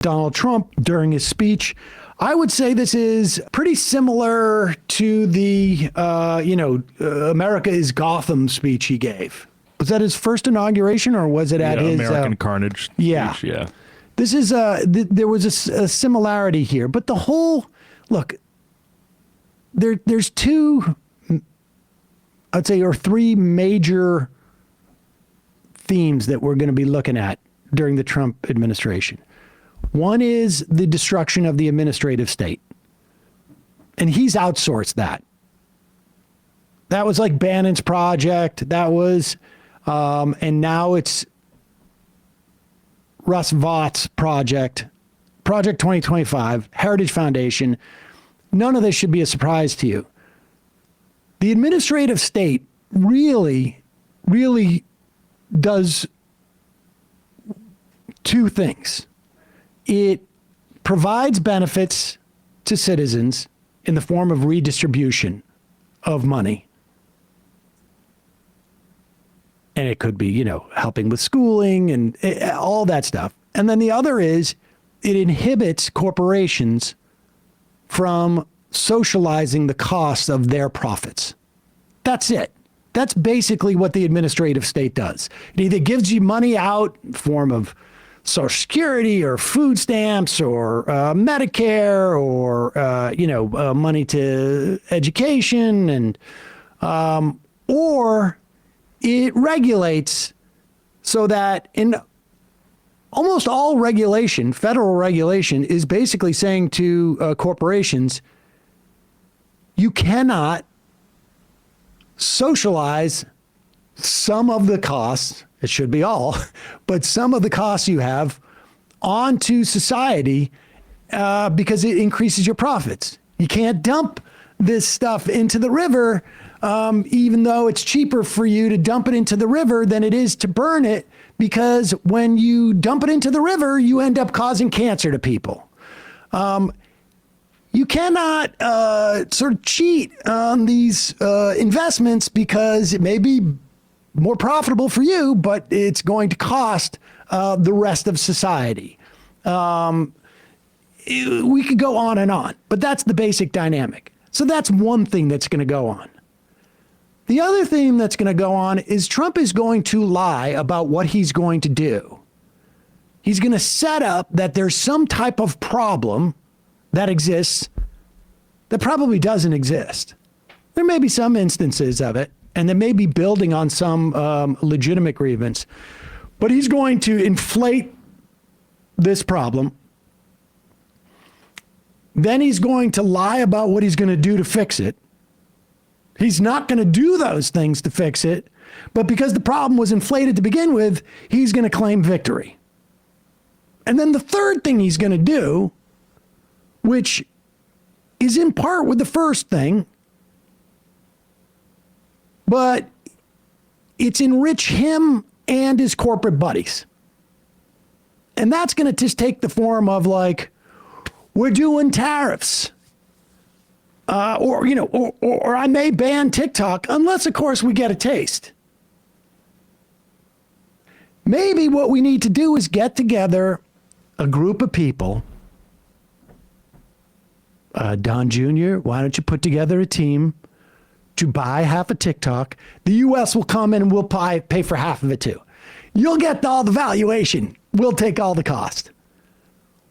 Donald Trump during his speech. I would say this is pretty similar to the, America is Gotham speech he gave. Was that his first inauguration, or was it at his American Carnage speech? Yeah. This is there was a similarity here, but the whole look. There's two, I'd say, or three major themes that we're going to be looking at during the Trump administration. One is the destruction of the administrative state, and he's outsourced that. That was like Bannon's project. That was, and now it's Russ Vought's project, Project 2025, Heritage Foundation. None of this should be a surprise to you. The administrative state really, really does two things. It provides benefits to citizens in the form of redistribution of money. And it could be, helping with schooling and all that stuff. And then the other is it inhibits corporations from socializing the costs of their profits. That's it. That's basically what the administrative state does. It either gives you money out in the form of Social Security or food stamps or Medicare or, money to education, and or it regulates so that in almost all regulation, federal regulation is basically saying to corporations, you cannot socialize some of the costs, it should be all, but some of the costs you have onto society because it increases your profits. You can't dump this stuff into the river, even though it's cheaper for you to dump it into the river than it is to burn it, because when you dump it into the river, you end up causing cancer to people. You cannot sort of cheat on these investments because it may be more profitable for you, but it's going to cost the rest of society. We could go on, but that's the basic dynamic. So that's one thing that's going to go on. The other thing that's going to go on is Trump is going to lie about what he's going to do. He's going to set up that there's some type of problem that exists that probably doesn't exist. There may be some instances of it, and they may be building on some legitimate grievance, but he's going to inflate this problem. Then he's going to lie about what he's going to do to fix it. He's not going to do those things to fix it, but because the problem was inflated to begin with, he's going to claim victory. And then the third thing he's going to do, which is in part with the first thing, but it's enrich him and his corporate buddies. And that's going to just take the form of like, we're doing tariffs. Or I may ban TikTok unless, of course, we get a taste. Maybe what we need to do is get together a group of people. Don Jr., why don't you put together a team to buy half of TikTok? The U.S. will come in and we'll pay for half of it too. You'll get all the valuation. We'll take all the cost.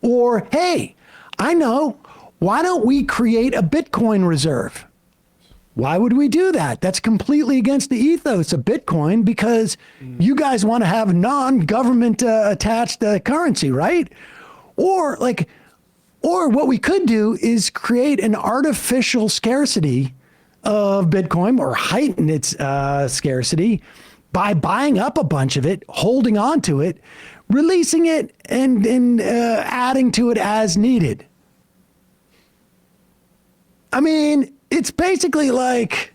Or, hey, I know. Why don't we create a Bitcoin reserve? Why would we do that? That's completely against the ethos of Bitcoin because you guys want to have non-government attached currency, right? Or what we could do is create an artificial scarcity of Bitcoin or heighten its scarcity by buying up a bunch of it, holding on to it, releasing it, and adding to it as needed. I mean, it's basically like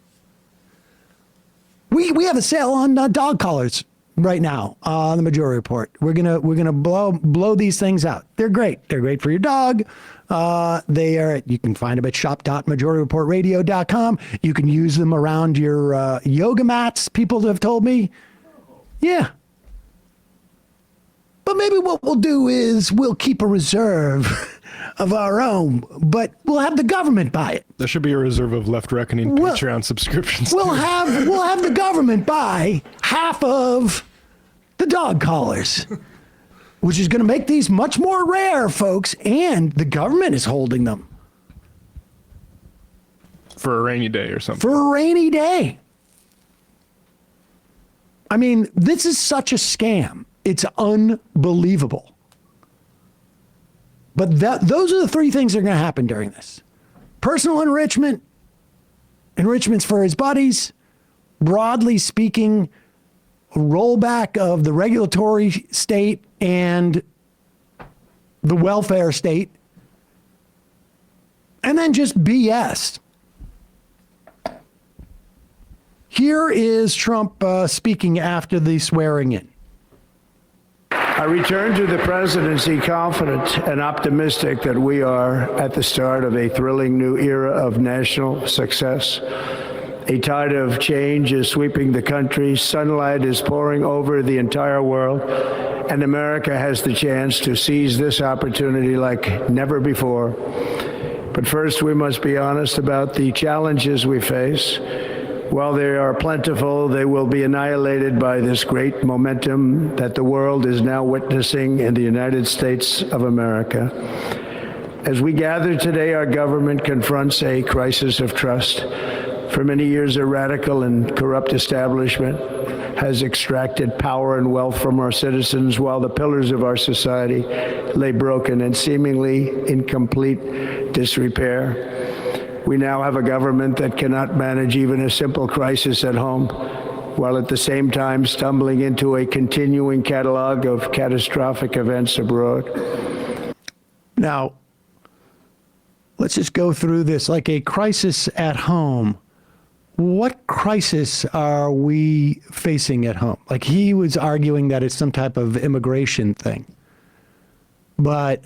we have a sale on dog collars right now on the Majority Report. We're gonna blow these things out. They're great. They're great for your dog. You can find them at shop.majorityreportradio.com. You can use them around your yoga mats. People have told me, yeah. but maybe what we'll do is we'll keep a reserve of our own, but we'll have the government buy it. There should be a reserve of Left Reckoning Patreon subscriptions. We'll have the government buy half of the dog collars, which is going to make these much more rare, folks, and the government is holding them. For a rainy day or something. For a rainy day. I mean, this is such a scam. It's unbelievable. But those are the three things that are going to happen during this. Personal enrichment, enrichments for his buddies, broadly speaking, rollback of the regulatory state and the welfare state, and then just BS. Here is Trump speaking after the swearing in. I return to the presidency confident and optimistic that we are at the start of a thrilling new era of national success. A tide of change is sweeping the country. Sunlight is pouring over the entire world, and America has the chance to seize this opportunity like never before. But first, we must be honest about the challenges we face. While they are plentiful, they will be annihilated by this great momentum that the world is now witnessing in the United States of America. As we gather today, our government confronts a crisis of trust. For many years, a radical and corrupt establishment has extracted power and wealth from our citizens while the pillars of our society lay broken and seemingly in complete disrepair. We now have a government that cannot manage even a simple crisis at home, while at the same time stumbling into a continuing catalog of catastrophic events abroad. Now, let's just go through this like a crisis at home. What crisis are we facing at home? Like, he was arguing that it's some type of immigration thing. But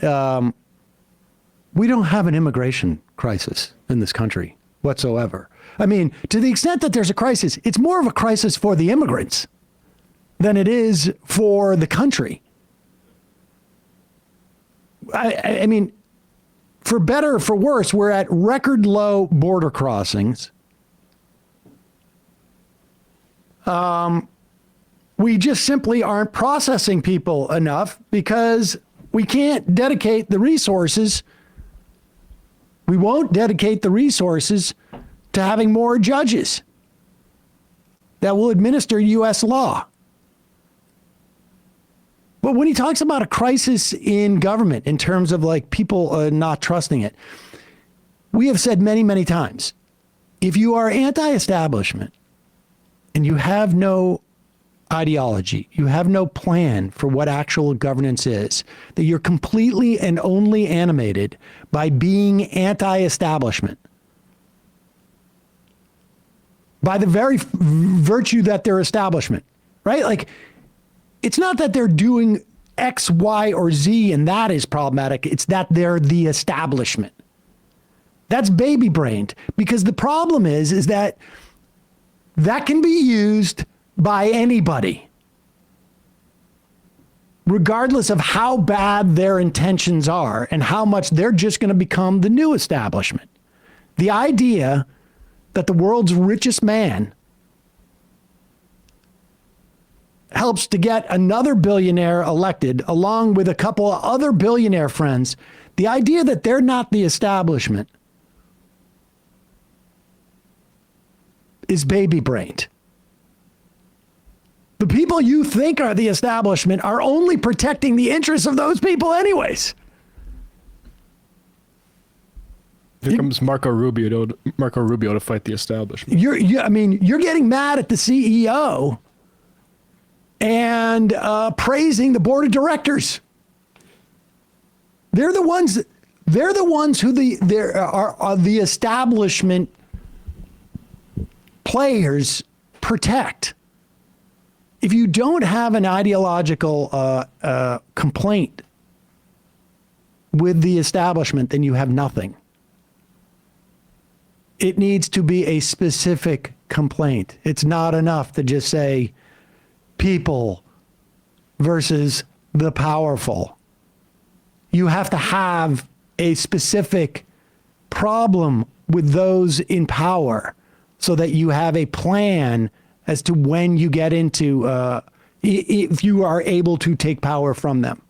we don't have an immigration crisis in this country whatsoever. I mean, to the extent that there's a crisis, it's more of a crisis for the immigrants than it is for the country. I mean, for better or for worse, we're at record low border crossings. We just simply aren't processing people enough because we can't dedicate the resources. We won't dedicate the resources to having more judges that will administer U.S. law. But when he talks about a crisis in government in terms of like people not trusting it, we have said many, many times, if you are anti-establishment and you have no ideology, you have no plan for what actual governance is, that you're completely and only animated by being anti-establishment, by the very virtue that they're establishment, right? Like, it's not that they're doing X, Y, or Z and that is problematic. It's that they're the establishment. That's baby-brained, because the problem is that can be used by anybody, regardless of how bad their intentions are and how much they're just going to become the new establishment. The idea that the world's richest man helps to get another billionaire elected along with a couple of other billionaire friends, the idea that they're not the establishment is baby-brained. The people you think are the establishment are only protecting the interests of those people anyways. Here comes Marco Rubio to fight the establishment. You're getting mad at the CEO and praising the board of directors. They're the ones who are the establishment players protect. If you don't have an ideological complaint with the establishment, then you have nothing. It needs to be a specific complaint. It's not enough to just say people versus the powerful. You have to have a specific problem with those in power so that you have a plan as to when you get into, if you are able to take power from them.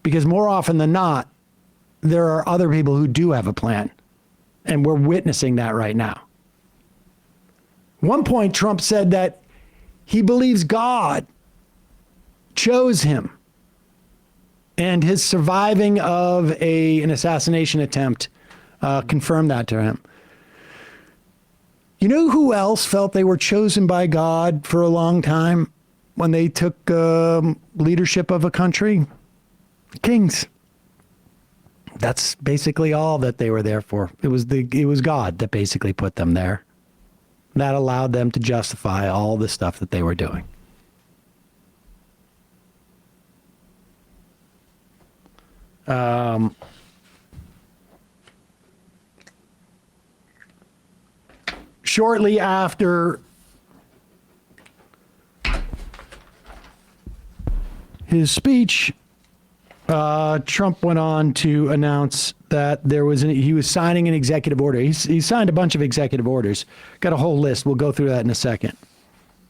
Because more often than not, there are other people who do have a plan. And we're witnessing that right now. One point, Trump said that he believes God chose him. And his surviving of an assassination attempt confirmed that to him. You know who else felt they were chosen by God for a long time when they took leadership of a country? Kings. That's basically all that they were there for. It was God that basically put them there. That allowed them to justify all the stuff that they were doing. Shortly after his speech, Trump went on to announce that he was signing an executive order. He signed a bunch of executive orders. Got a whole list. We'll go through that in a second.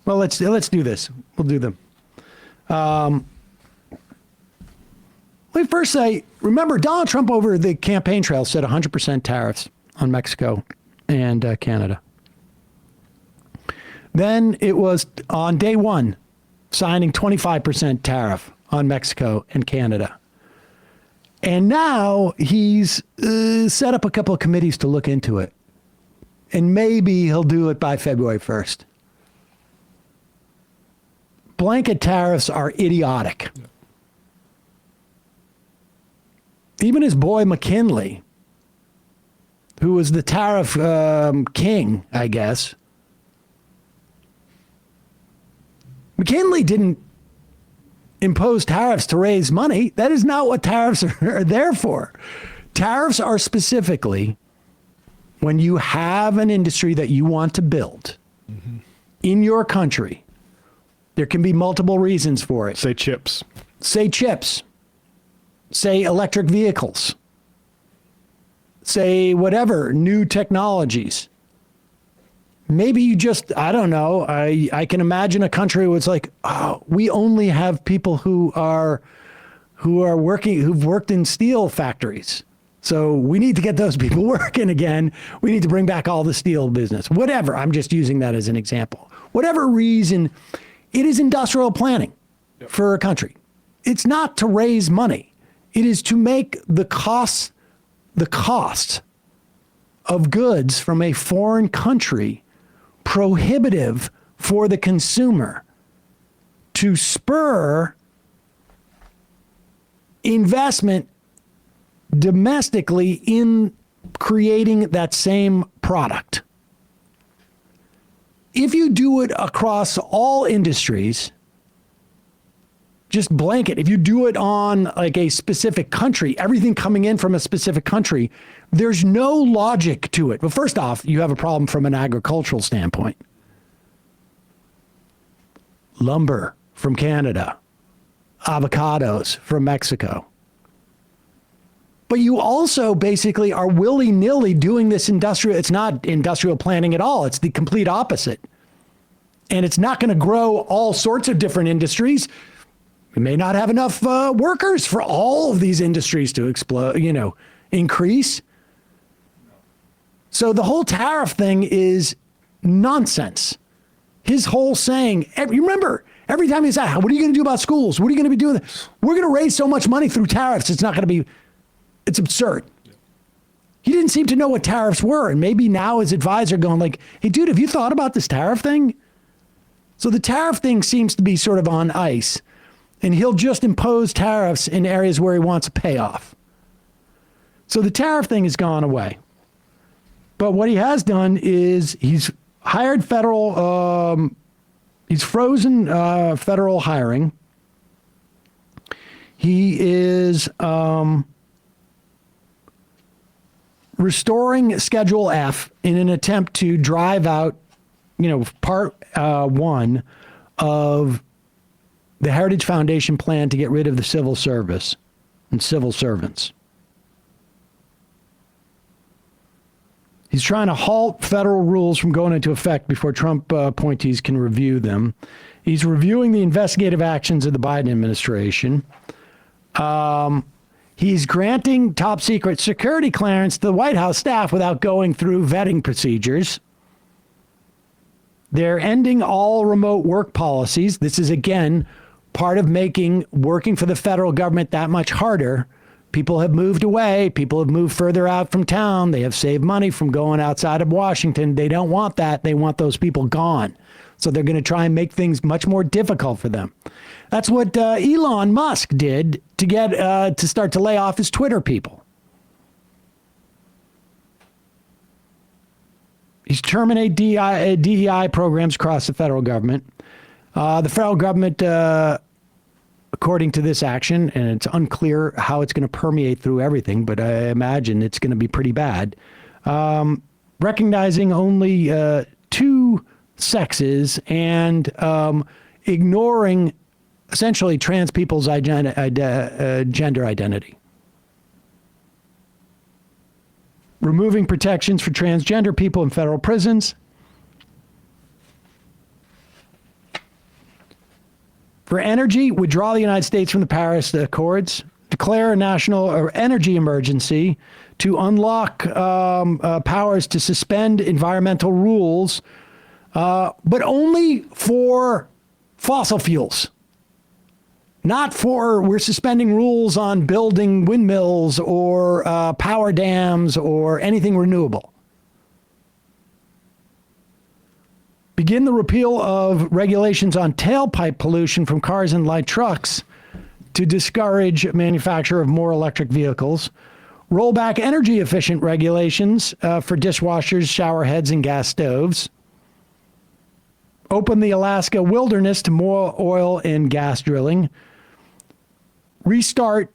Well, let's do this. We'll do them. Let me first say, remember, Donald Trump over the campaign trail said 100% tariffs on Mexico and Canada. Then it was on day one, signing 25% tariff on Mexico and Canada. And now he's set up a couple of committees to look into it. And maybe he'll do it by February 1st. Blanket tariffs are idiotic. Yeah. Even his boy McKinley, who was the tariff king, I guess. McKinley didn't impose tariffs to raise money. That is not what tariffs are there for. Tariffs are specifically when you have an industry that you want to build in your country. There can be multiple reasons for it. Say chips. Say chips. Say electric vehicles. Say whatever, new technologies. Maybe you just, I don't know, I can imagine a country where it's like, oh, we only have people who are working, who've worked in steel factories. So we need to get those people working again. We need to bring back all the steel business. Whatever, I'm just using that as an example. Whatever reason, it is industrial planning for a country. It's not to raise money. It is to make the cost of goods from a foreign country prohibitive for the consumer, to spur investment domestically in creating that same product. If you do it across all industries, just blanket, if you do it on like a specific country, everything coming in from a specific country, there's no logic to it. But first off, you have a problem from an agricultural standpoint. Lumber from Canada, avocados from Mexico. But you also basically are willy-nilly doing this industrial, it's not industrial planning at all. It's the complete opposite. And it's not going to grow all sorts of different industries. We may not have enough workers for all of these industries to explode, increase. So the whole tariff thing is nonsense. His whole saying, you remember, every time he said, what are you going to do about schools? What are you going to be doing? We're going to raise so much money through tariffs. It's not going to be, it's absurd. He didn't seem to know what tariffs were. And maybe now his advisor going like, hey, dude, have you thought about this tariff thing? So the tariff thing seems to be sort of on ice. And he'll just impose tariffs in areas where he wants a payoff. So the tariff thing has gone away. But what he has done is he's hired he's frozen federal hiring. He is restoring Schedule F in an attempt to drive out, part one of the Heritage Foundation plan to get rid of the civil service and civil servants. He's trying to halt federal rules from going into effect before Trump appointees can review them. He's reviewing the investigative actions of the Biden administration. He's granting top secret security clearance to the White House staff without going through vetting procedures. They're ending all remote work policies. This is, again, part of making working for the federal government that much harder. People have moved away. People have moved further out from town. They have saved money from going outside of Washington. They don't want that. They want those people gone. So they're going to try and make things much more difficult for them. That's what Elon Musk did to get to start to lay off his Twitter people. He's terminate DEI programs across the federal government. The federal government, according to this action, and it's unclear how it's going to permeate through everything, but I imagine it's going to be pretty bad, recognizing only two sexes and ignoring essentially trans people's gender identity. Removing protections for transgender people in federal prisons. For energy, withdraw the United States from the Paris Accords. Declare a national energy emergency to unlock powers to suspend environmental rules, but only for fossil fuels. Not for, we're suspending rules on building windmills or power dams or anything renewable. Begin the repeal of regulations on tailpipe pollution from cars and light trucks to discourage manufacture of more electric vehicles. Roll back energy efficient regulations for dishwashers, shower heads, and gas stoves. Open the Alaska wilderness to more oil and gas drilling. Restart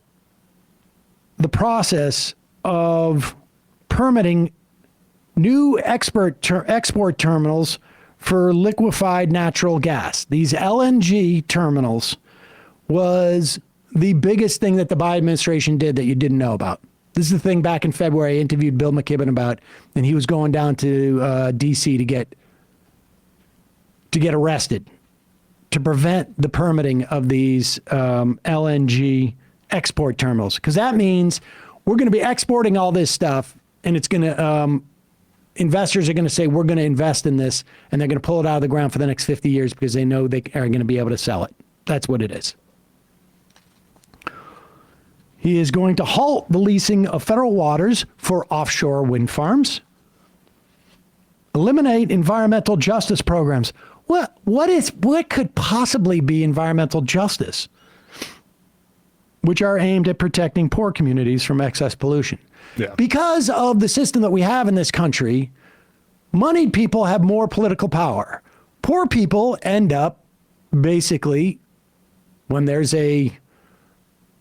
the process of permitting new export terminals for liquefied natural gas. These LNG terminals was the biggest thing that the Biden administration did that you didn't know about. This is the thing back in February I interviewed Bill McKibben about, and he was going down to D.C. to get arrested to prevent the permitting of these LNG export terminals. Because that means we're going to be exporting all this stuff, and it's going to, investors are going to say, we're going to invest in this, and they're going to pull it out of the ground for the next 50 years because they know they are going to be able to sell it. That's what it is. He is going to halt the leasing of federal waters for offshore wind farms. Eliminate environmental justice programs. What could possibly be environmental justice? Which are aimed at protecting poor communities from excess pollution. Yeah. Because of the system that we have in this country, moneyed people have more political power. Poor people end up basically, when there's a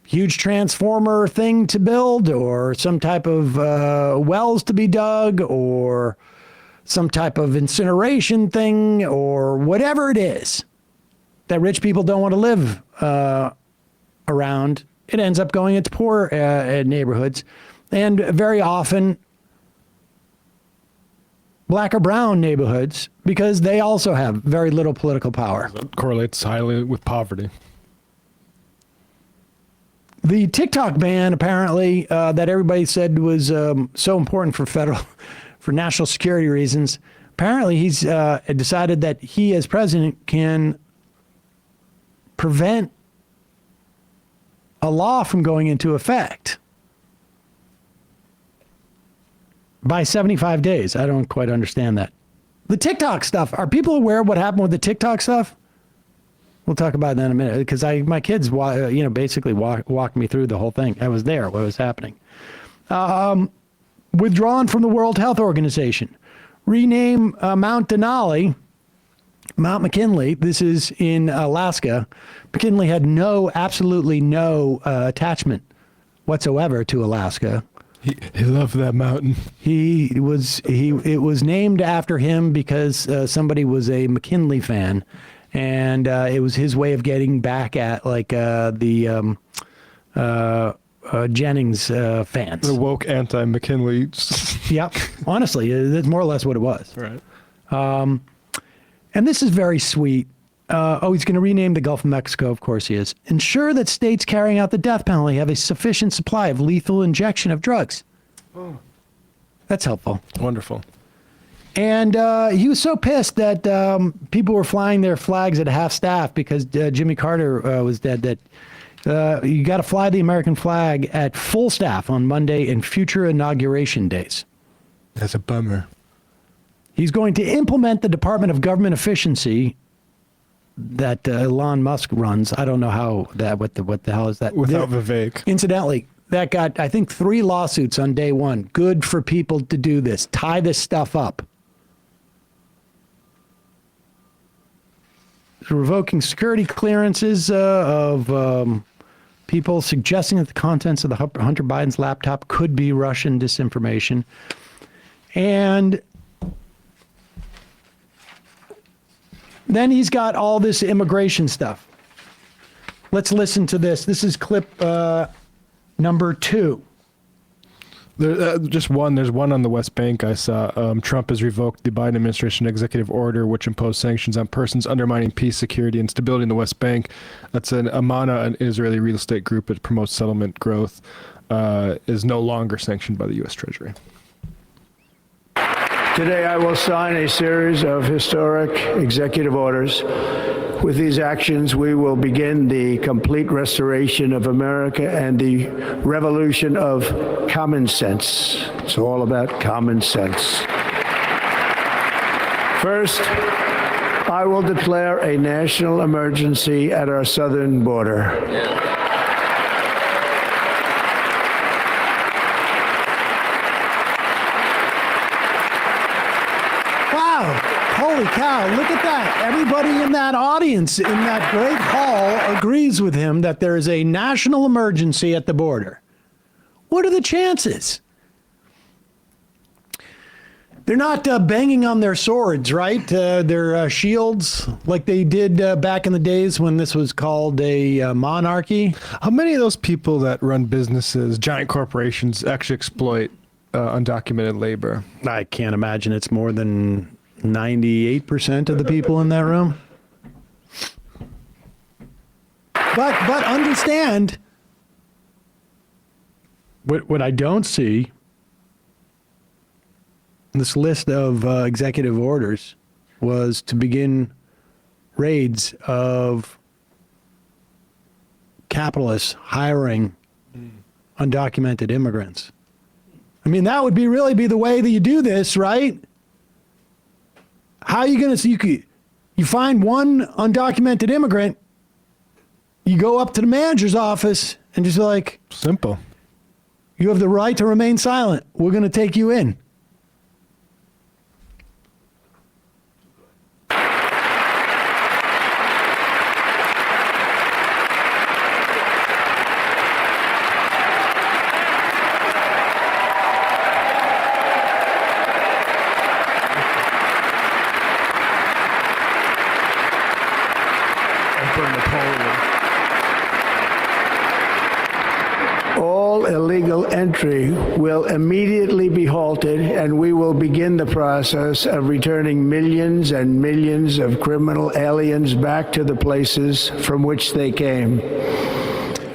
huge transformer thing to build or some type of wells to be dug or some type of incineration thing or whatever it is that rich people don't want to live around, it ends up going into poor neighborhoods. And very often black or brown neighborhoods because they also have very little political power. That correlates highly with poverty. The TikTok ban, apparently, that everybody said was so important for national security reasons. Apparently, he's decided that he, as president, can prevent a law from going into effect by 75 days. I don't quite understand that. The TikTok stuff. Are people aware of what happened with the TikTok stuff? We'll talk about that in a minute because my kids, basically walked me through the whole thing. I was there. What was happening? Withdrawn from the World Health Organization. Rename Mount Denali, Mount McKinley. This is in Alaska. McKinley had absolutely no attachment whatsoever to Alaska. He loved that mountain. It was named after him because somebody was a McKinley fan. And it was his way of getting back at like the Jennings fans. The woke anti-McKinley. Yep. Honestly, that's more or less what it was. Right. And this is very sweet. He's going to rename the Gulf of Mexico. Of course he is. Ensure that states carrying out the death penalty have a sufficient supply of lethal injection of drugs. Oh. That's helpful. Wonderful. And he was so pissed that people were flying their flags at half staff because Jimmy Carter was dead that you got to fly the American flag at full staff on Monday and future inauguration days. That's a bummer. He's going to implement the Department of Government Efficiency that Elon Musk runs. I don't know how that, what the hell is that? Without Vivek. Incidentally, that got, I think, 3 lawsuits on day one. Good for people to do this. Tie this stuff up. Revoking security clearances of people suggesting that the contents of the Hunter Biden's laptop could be Russian disinformation. And then he's got all this immigration stuff. Let's listen to this. This is clip number 2. There's one on the West Bank I saw. Trump has revoked the Biden administration executive order, which imposed sanctions on persons undermining peace, security, and stability in the West Bank. That's an Amana, an Israeli real estate group that promotes settlement growth, is no longer sanctioned by the U.S. Treasury. Today, I will sign a series of historic executive orders. With these actions, we will begin the complete restoration of America and the revolution of common sense. It's all about common sense. First, I will declare a national emergency at our southern border. Holy cow, look at that. Everybody in that audience, in that great hall, agrees with him that there is a national emergency at the border. What are the chances? They're not banging on their swords, right? Their shields, like they did back in the days when this was called a monarchy. How many of those people that run businesses, giant corporations, actually exploit undocumented labor? I can't imagine it's more than 98% of the people in that room. But understand, what I don't see, this list of executive orders was to begin raids of capitalists hiring undocumented immigrants. I mean, that would really be the way that you do this, right? How are you going to see? You find one undocumented immigrant, you go up to the manager's office and just like, simple. You have the right to remain silent. We're going to take you in. All illegal entry will immediately be halted, and we will begin the process of returning millions and millions of criminal aliens back to the places from which they came.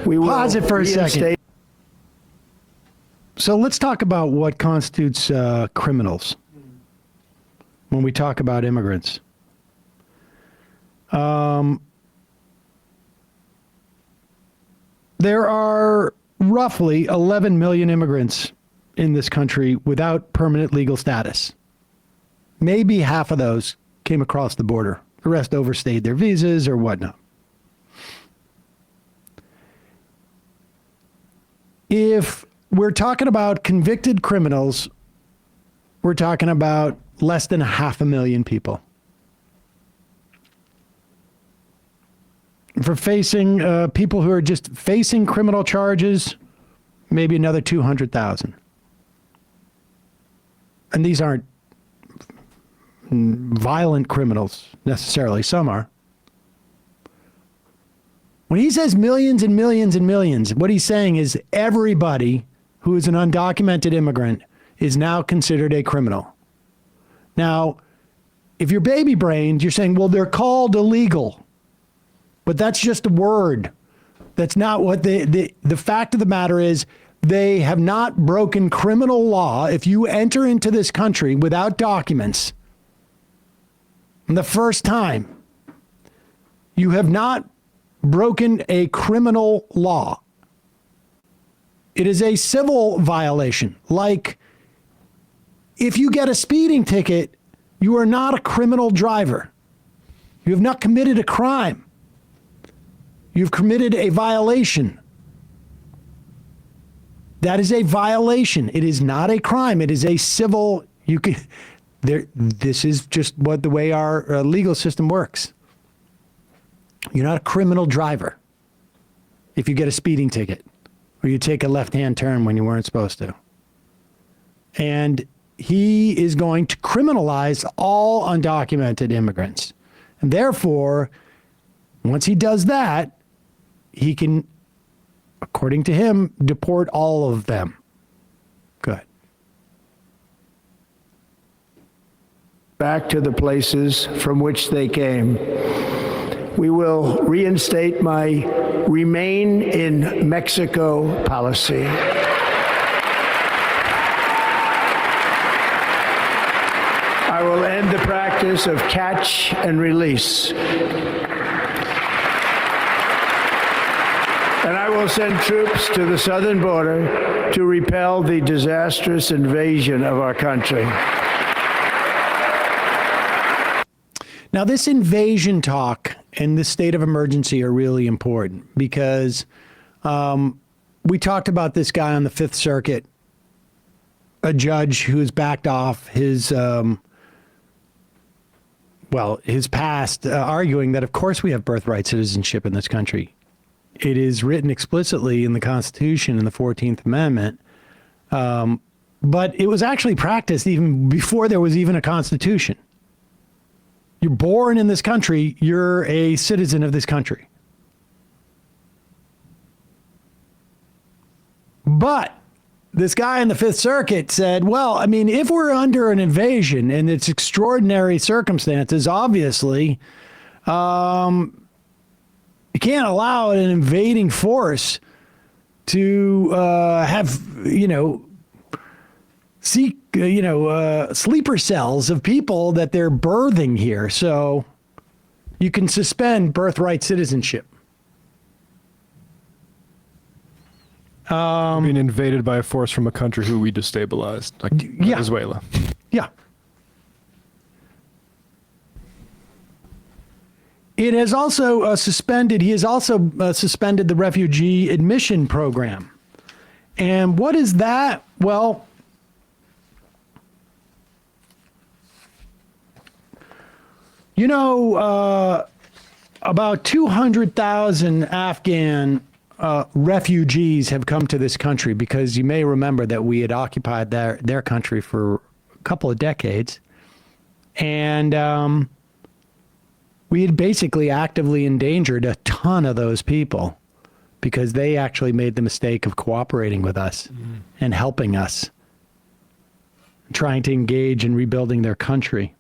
We will pause it for a second. So let's talk about what constitutes criminals when we talk about immigrants. There are roughly 11 million immigrants in this country without permanent legal status. Maybe half of those came across the border. The rest overstayed their visas or whatnot. If we're talking about convicted criminals, we're talking about less than 500,000 people. For facing people who are just facing criminal charges, maybe another 200,000. And these aren't violent criminals necessarily. Some are. When he says millions and millions and millions, what he's saying is everybody who is an undocumented immigrant is now considered a criminal. Now, if you're baby brained, you're saying, well, they're called illegal. But that's just a word. That's not what the fact of the matter is. They have not broken criminal law. If you enter into this country without documents, the first time, you have not broken a criminal law. It is a civil violation. Like, if you get a speeding ticket, you are not a criminal driver. You have not committed a crime. You've committed a violation. That is a violation. It is not a crime. It is a civil. This is just the way our legal system works. You're not a criminal driver if you get a speeding ticket or you take a left-hand turn when you weren't supposed to. And he is going to criminalize all undocumented immigrants. And therefore, once he does that, he can, according to him, deport all of them. Good. Back to the places from which they came. We will reinstate my Remain in Mexico policy. I will end the practice of catch and release. And I will send troops to the southern border to repel the disastrous invasion of our country. Now, this invasion talk and this state of emergency are really important because we talked about this guy on the Fifth Circuit, a judge who has backed off his past, arguing that, of course, we have birthright citizenship in this country. It is written explicitly in the Constitution in the 14th Amendment, but it was actually practiced even before there was even a Constitution. You're born in this country, you're a citizen of this country. But this guy in the Fifth Circuit said, well, I mean, if we're under an invasion and it's extraordinary circumstances, obviously, you can't allow an invading force to have, seek, sleeper cells of people that they're birthing here. So you can suspend birthright citizenship. Being invaded by a force from a country who we destabilized, like Venezuela. Yeah. It has also suspended the refugee admission program. And what is that? Well, about 200,000 Afghan refugees have come to this country because you may remember that we had occupied their country for a couple of decades. And we had basically actively endangered a ton of those people because they actually made the mistake of cooperating with us and helping us, trying to engage in rebuilding their country.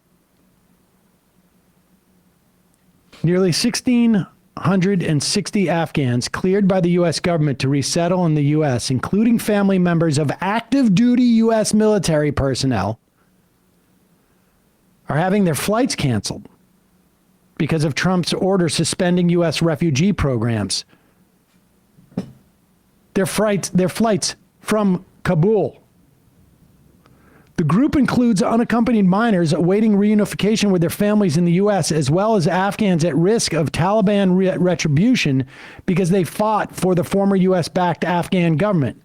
Nearly 1,660 Afghans cleared by the U.S. government to resettle in the U.S., including family members of active duty U.S. military personnel, are having their flights canceled because of Trump's order suspending U.S. refugee programs. Their flights from Kabul. The group includes unaccompanied minors awaiting reunification with their families in the U.S., as well as Afghans at risk of Taliban retribution because they fought for the former U.S.-backed Afghan government.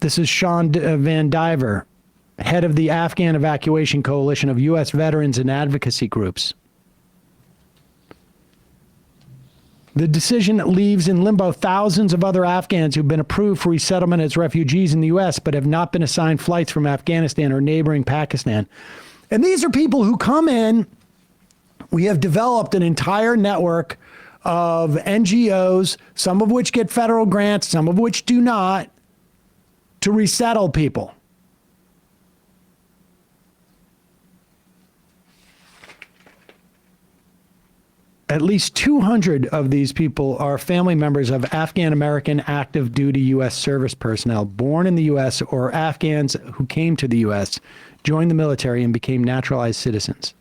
This is Sean Van Diver, head of the Afghan Evacuation Coalition of U.S. veterans and advocacy groups. The decision leaves in limbo thousands of other Afghans who've been approved for resettlement as refugees in the U.S. but have not been assigned flights from Afghanistan or neighboring Pakistan. And these are people who come in We have developed an entire network of NGOs, some of which get federal grants, some of which do not, to resettle people. At least 200 of these people are family members of Afghan American active duty U.S. service personnel born in the U.S. or Afghans who came to the U.S., joined the military, and became naturalized citizens.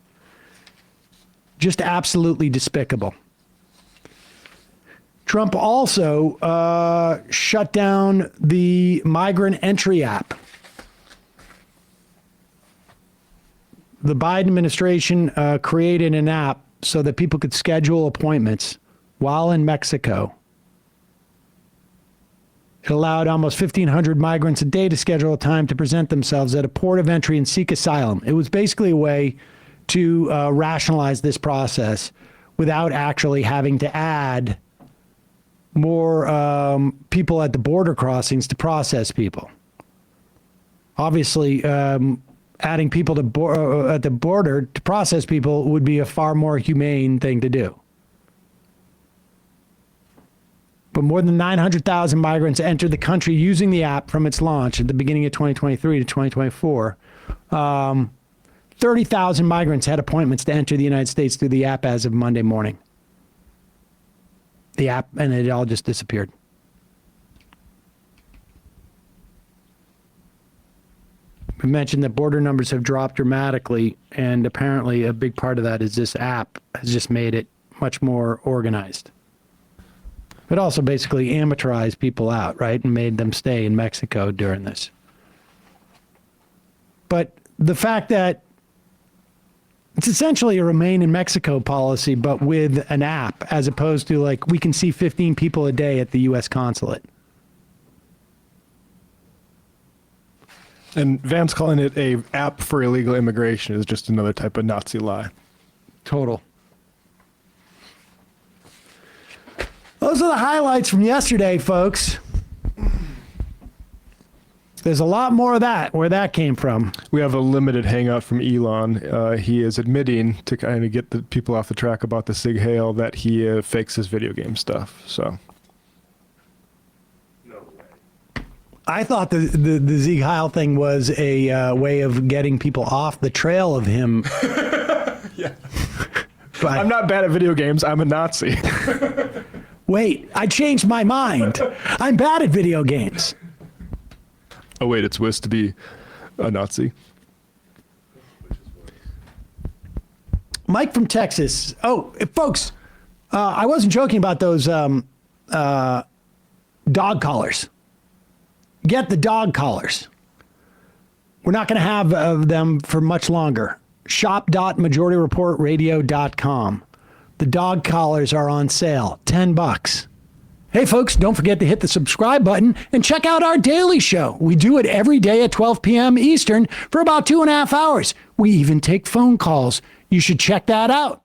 Just absolutely despicable. Trump also shut down the migrant entry app. The Biden administration created an app so that people could schedule appointments while in Mexico. It allowed almost 1,500 migrants a day to schedule a time to present themselves at a port of entry and seek asylum. It was basically a way to rationalize this process without actually having to add more people at the border crossings to process people. Obviously, adding people to at the border to process people would be a far more humane thing to do. But more than 900,000 migrants entered the country using the app from its launch at the beginning of 2023 to 2024. 30,000 migrants had appointments to enter the United States through the app as of Monday morning. The app, and it all just disappeared. We mentioned that border numbers have dropped dramatically, and apparently a big part of that is this app has just made it much more organized. It also basically amateurized people out, right, and made them stay in Mexico during this. But the fact that it's essentially a remain in Mexico policy, but with an app, as opposed to like we can see 15 people a day at the U.S. consulate. And Vance calling it a app for illegal immigration is just another type of Nazi lie. Total. Those are the highlights from yesterday, folks. There's a lot more of that, where that came from. We have a limited hangout from Elon. He is admitting, to kind of get the people off the track about the Sig Heil, that he fakes his video game stuff. So, I thought the Sieg Heil thing was a way of getting people off the trail of him. yeah. But, I'm not bad at video games. I'm a Nazi. Wait, I changed my mind. I'm bad at video games. Oh, wait, it's worse to be a Nazi. Mike from Texas. Oh, folks, I wasn't joking about those dog collars. Get the dog collars. We're not going to have them for much longer. Shop.majorityreportradio.com. The dog collars are on sale, $10. Hey, folks, don't forget to hit the subscribe button and check out our daily show. We do it every day at 12 p.m. Eastern for about 2.5 hours. We even take phone calls. You should check that out.